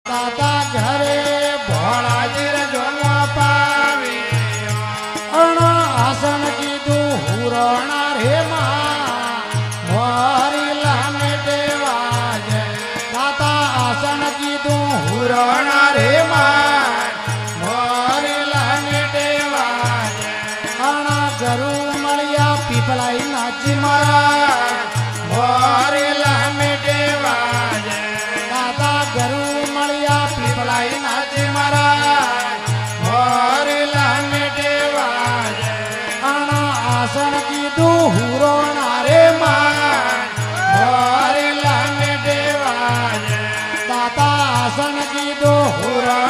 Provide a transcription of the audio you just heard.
તાતા ઘરે ભોળાજીર જોવા પાવી અણ આસન કીધું હુરણા રે માં મોરી લામે દેવા જય તાતા આસન કીધું હુરણા રે માં મોરી લામે દેવા જય અણ ગરુ મળ્યા પીપળાઈ નાચી મારા મોરી લામે દેવા જય તાતા ગરુ મળ્યા પીપળાઈ નાચી મારા મોરી લામે દેવા જય અણ આસન કીધું હુરોણા રે માં મોરી લામે દેવા જય તાતા આસન કીધું હુરોણા